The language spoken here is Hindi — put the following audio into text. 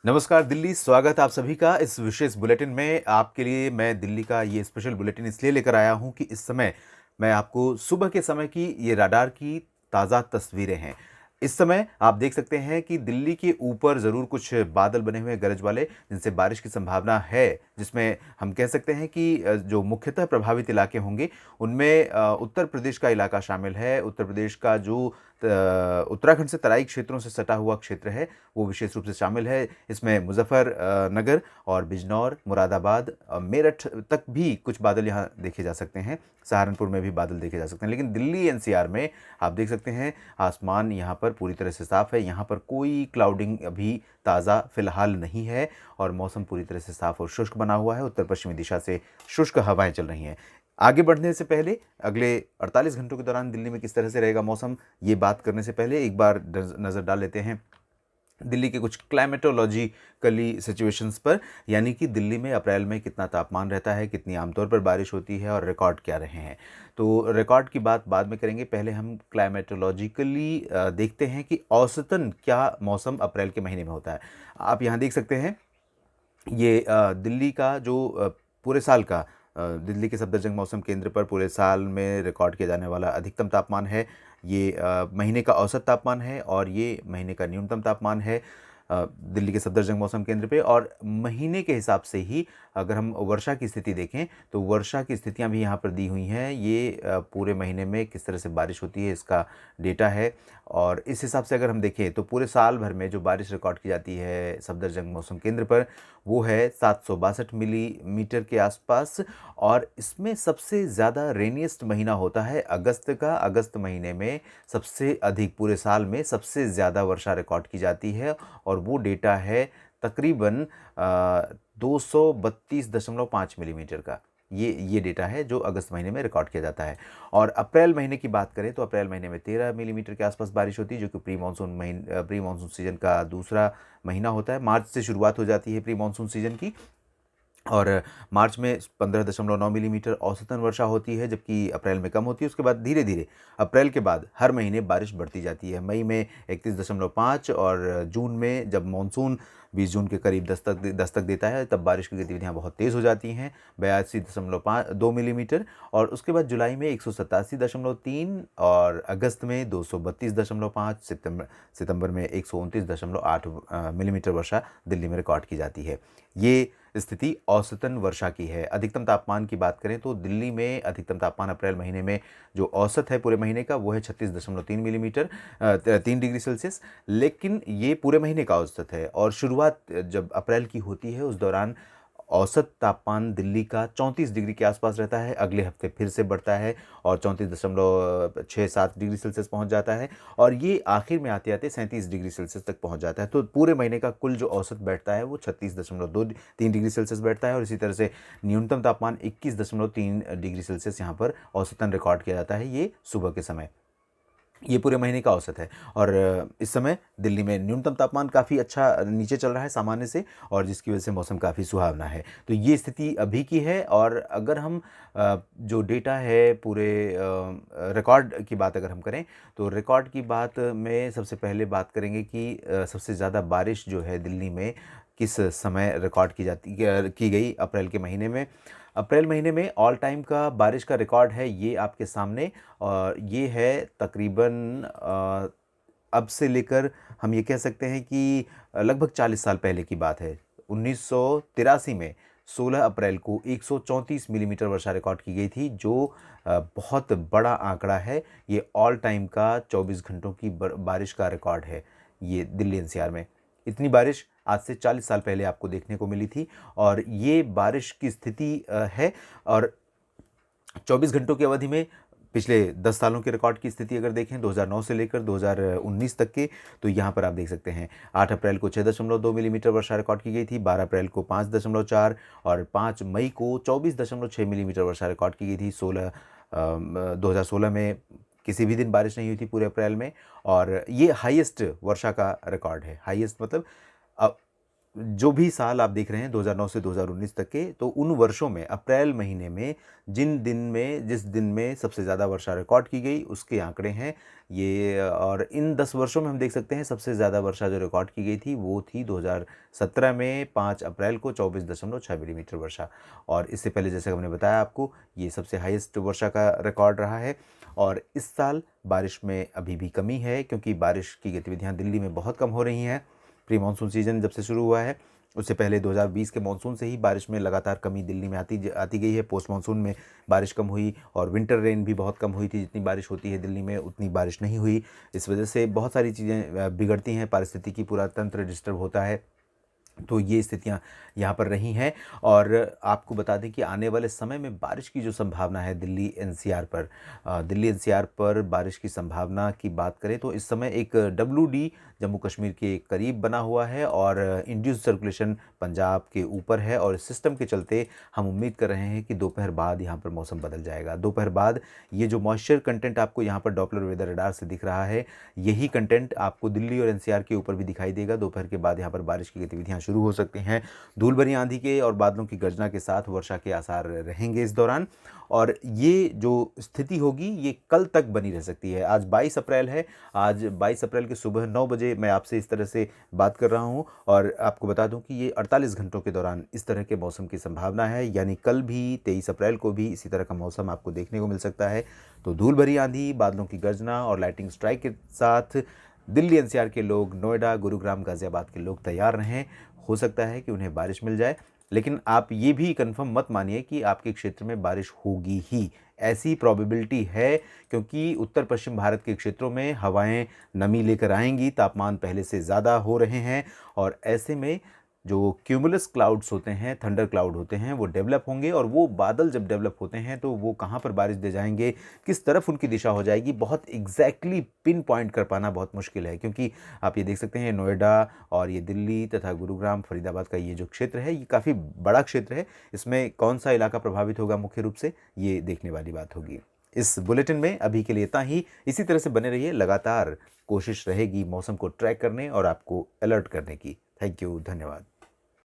नमस्कार दिल्ली, स्वागत आप सभी का इस विशेष बुलेटिन में। आपके लिए मैं दिल्ली का ये स्पेशल बुलेटिन इसलिए लेकर आया हूँ कि इस समय मैं आपको सुबह के समय की ये राडार की ताज़ा तस्वीरें हैं। इस समय आप देख सकते हैं कि दिल्ली के ऊपर ज़रूर कुछ बादल बने हुए हैं गरज वाले, जिनसे बारिश की संभावना है, जिसमें हम कह सकते हैं कि जो मुख्यतः प्रभावित इलाके होंगे, उनमें उत्तर प्रदेश का इलाका शामिल है। उत्तर प्रदेश का जो उत्तराखंड से तराई क्षेत्रों से सटा हुआ क्षेत्र है, वो विशेष रूप से शामिल है। इसमें मुज़फ़्फ़रनगर और बिजनौर, मुरादाबाद, मेरठ तक भी कुछ बादल यहाँ देखे जा सकते हैं। सहारनपुर में भी बादल देखे जा सकते हैं। लेकिन दिल्ली एनसीआर में आप देख सकते हैं आसमान यहाँ पर पूरी तरह से साफ़ है। यहाँ पर कोई क्लाउडिंग अभी ताज़ा फ़िलहाल नहीं है और मौसम पूरी तरह से साफ़ और शुष्क बना हुआ है। उत्तर-पश्चिमी दिशा से शुष्क हवाएँ चल रही हैं। आगे बढ़ने से पहले अगले 48 घंटों के दौरान दिल्ली में किस तरह से रहेगा मौसम, ये बात करने से पहले एक बार नज़र डाल लेते हैं दिल्ली के कुछ क्लाइमेटोलॉजिकली सिचुएशंस पर, यानी कि दिल्ली में अप्रैल में कितना तापमान रहता है, कितनी आमतौर पर बारिश होती है और रिकॉर्ड क्या रहे हैं। तो रिकॉर्ड की बात बाद में करेंगे, पहले हम क्लाइमेटोलॉजिकली देखते हैं कि औसतन क्या मौसम अप्रैल के महीने में होता है। आप यहाँ देख सकते हैं ये दिल्ली का जो पूरे साल का दिल्ली के सफदरजंग मौसम केंद्र पर पूरे साल में रिकॉर्ड किया जाने वाला अधिकतम तापमान है। ये महीने का औसत तापमान है और ये महीने का न्यूनतम तापमान है दिल्ली के सफदरजंग मौसम केंद्र पे। और महीने के हिसाब से ही अगर हम वर्षा की स्थिति देखें तो वर्षा की स्थितियां भी यहाँ पर दी हुई हैं। ये पूरे महीने में किस तरह से बारिश होती है इसका डेटा है। और इस हिसाब से अगर हम देखें तो पूरे साल भर में जो बारिश रिकॉर्ड की जाती है सफदरजंग मौसम केंद्र पर, वो है 762 मिलीमीटर के आसपास। और इसमें सबसे ज़्यादा रेनिएस्ट महीना होता है अगस्त का। अगस्त महीने में सबसे अधिक, पूरे साल में सबसे ज़्यादा वर्षा रिकॉर्ड की जाती है और वो डेटा है तकरीबन 232.5 मिलीमीटर का। ये डेटा है जो अगस्त महीने में रिकॉर्ड किया जाता है। और अप्रैल महीने की बात करें तो अप्रैल महीने में 13 मिलीमीटर के आसपास बारिश होती है, जो कि प्री मानसून सीजन का दूसरा महीना होता है। मार्च से शुरुआत हो जाती है प्री मानसून सीजन की और मार्च में 15.9 मिलीमीटर औसतन वर्षा होती है, जबकि अप्रैल में कम होती है। उसके बाद धीरे-धीरे अप्रैल के बाद हर महीने बारिश बढ़ती जाती है। मई में 31.5 और जून में जब मानसून 20 जून के करीब दस्तक देता है, तब बारिश की गतिविधियाँ बहुत तेज़ हो जाती हैं, 82.2 मिलीमीटर। और उसके बाद जुलाई में 187.3 और अगस्त में 232.5, सितंबर में 129.8 मिलीमीटर वर्षा दिल्ली में रिकॉर्ड की जाती है। ये स्थिति औसतन वर्षा की है। अधिकतम तापमान की बात करें तो दिल्ली में अधिकतम तापमान अप्रैल महीने में जो औसत है पूरे महीने का, वो है 36.3 मिलीमीटर 3 डिग्री सेल्सियस। लेकिन ये पूरे महीने का औसत है और शुरुआत जब अप्रैल की होती है उस दौरान औसत तापमान दिल्ली का 34 डिग्री के आसपास रहता है। अगले हफ्ते फिर से बढ़ता है और 34.67 डिग्री सेल्सियस पहुंच जाता है और ये आखिर में आते-आते 37 डिग्री सेल्सियस तक पहुंच जाता है। तो पूरे महीने का कुल जो औसत बैठता है वो 36.3 डिग्री सेल्सियस बैठता है और इसी तरह से न्यूनतम तापमान 21.3 डिग्री सेल्सियस यहाँ पर औसतन रिकॉर्ड किया जाता है, ये सुबह के समय। ये पूरे महीने का औसत है और इस समय दिल्ली में न्यूनतम तापमान काफ़ी अच्छा नीचे चल रहा है सामान्य से, और जिसकी वजह से मौसम काफ़ी सुहावना है। तो ये स्थिति अभी की है। और अगर हम जो डेटा है पूरे रिकॉर्ड की बात अगर हम करें तो रिकॉर्ड की बात में सबसे पहले बात करेंगे कि सबसे ज़्यादा बारिश जो है दिल्ली में किस समय रिकॉर्ड की गई अप्रैल के महीने में। अप्रैल महीने में ऑल टाइम का बारिश का रिकॉर्ड है ये आपके सामने, और ये है तकरीबन अब से लेकर हम ये कह सकते हैं कि लगभग 40 साल पहले की बात है। 1983 में 16 अप्रैल को 134 मिलीमीटर वर्षा रिकॉर्ड की गई थी, जो बहुत बड़ा आंकड़ा है। ये ऑल टाइम का 24 घंटों की बारिश का रिकॉर्ड है ये दिल्ली एनसीआर में। इतनी बारिश आज से 40 साल पहले आपको देखने को मिली थी और ये बारिश की स्थिति है। और 24 घंटों की अवधि में पिछले 10 सालों के रिकॉर्ड की स्थिति अगर देखें 2009 से लेकर 2019 तक के, तो यहाँ पर आप देख सकते हैं 8 अप्रैल को 6.2 मिलीमीटर वर्षा रिकॉर्ड की गई थी, 12 अप्रैल को 5.4 और 5 मई को 24.6 मिलीमीटर वर्षा रिकॉर्ड की गई थी। 2016 में किसी भी दिन बारिश नहीं हुई थी पूरे अप्रैल में, और ये हाईएस्ट वर्षा का रिकॉर्ड है। हाईएस्ट मतलब जो भी साल आप देख रहे हैं 2009 से 2019 तक के, तो उन वर्षों में अप्रैल महीने में जिस दिन में सबसे ज़्यादा वर्षा रिकॉर्ड की गई उसके आंकड़े हैं ये। और इन 10 वर्षों में हम देख सकते हैं सबसे ज़्यादा वर्षा जो रिकॉर्ड की गई थी वो थी 2017 में 5 अप्रैल को 24.6 मिलीमीटर वर्षा। और इससे पहले जैसे हमने बताया आपको, ये सबसे हाईएस्ट वर्षा का रिकॉर्ड रहा है। और इस साल बारिश में अभी भी कमी है, क्योंकि बारिश की गतिविधियाँ दिल्ली में बहुत कम हो रही हैं। प्री मानसून सीजन जब से शुरू हुआ है, उससे पहले 2020 के मानसून से ही बारिश में लगातार कमी दिल्ली में आती गई है। पोस्ट मानसून में बारिश कम हुई और विंटर रेन भी बहुत कम हुई थी। जितनी बारिश होती है दिल्ली में उतनी बारिश नहीं हुई। इस वजह से बहुत सारी चीज़ें बिगड़ती हैं, पारिस्थितिकी पूरा तंत्र डिस्टर्ब होता है। तो ये स्थितियाँ यहाँ पर रही हैं। और आपको बता दें कि आने वाले समय में बारिश की जो संभावना है दिल्ली एनसीआर पर बारिश की संभावना की बात करें तो इस समय एक WD जम्मू कश्मीर के करीब बना हुआ है और इंड्यूस्ड सर्कुलेशन पंजाब के ऊपर है। और इस सिस्टम के चलते हम उम्मीद कर रहे हैं कि दोपहर बाद यहाँ पर मौसम बदल जाएगा। दोपहर बाद ये जो मॉइस्चर कंटेंट आपको यहाँ पर डॉपलर वेदर रडार से दिख रहा है, यही कंटेंट आपको दिल्ली और एनसीआर के ऊपर भी दिखाई देगा। दोपहर के बाद यहाँ पर बारिश की गतिविधियाँ शुरू हो सकती हैं। धूल भरी आंधी के और बादलों की गर्जना के साथ वर्षा के आसार रहेंगे इस दौरान। और ये जो स्थिति होगी ये कल तक बनी रह सकती है। आज 22 अप्रैल है। आज 22 अप्रैल के सुबह 9 बजे मैं आपसे इस तरह से बात कर रहा हूँ और आपको बता दूं कि ये 48 घंटों के दौरान इस तरह के मौसम की संभावना है। यानी कल भी 23 अप्रैल को भी इसी तरह का मौसम आपको देखने को मिल सकता है। तो धूल भरी आंधी, बादलों की गर्जना और लाइटिंग स्ट्राइक के साथ दिल्ली एनसीआर के लोग, नोएडा, गुरुग्राम, गाजियाबाद के लोग तैयार रहें। हो सकता है कि उन्हें बारिश मिल जाए, लेकिन आप ये भी कंफर्म मत मानिए कि आपके क्षेत्र में बारिश होगी ही। ऐसी प्रोबेबिलिटी है, क्योंकि उत्तर पश्चिम भारत के क्षेत्रों में हवाएं नमी लेकर आएंगी, तापमान पहले से ज़्यादा हो रहे हैं और ऐसे में जो क्यूमुलस क्लाउड्स होते हैं, थंडर क्लाउड होते हैं, वो डेवलप होंगे। और वो बादल जब डेवलप होते हैं तो वो कहाँ पर बारिश दे जाएंगे, किस तरफ उनकी दिशा हो जाएगी, बहुत एग्जैक्टली पिन पॉइंट कर पाना बहुत मुश्किल है। क्योंकि आप ये देख सकते हैं नोएडा और ये दिल्ली तथा गुरुग्राम, फरीदाबाद का ये जो क्षेत्र है ये काफ़ी बड़ा क्षेत्र है। इसमें कौन सा इलाका प्रभावित होगा मुख्य रूप से, ये देखने वाली बात होगी। इस बुलेटिन में अभी के लिए इतना ही। इसी तरह से बने रहिए, लगातार कोशिश रहेगी मौसम को ट्रैक करने और आपको अलर्ट करने की। थैंक यू, धन्यवाद।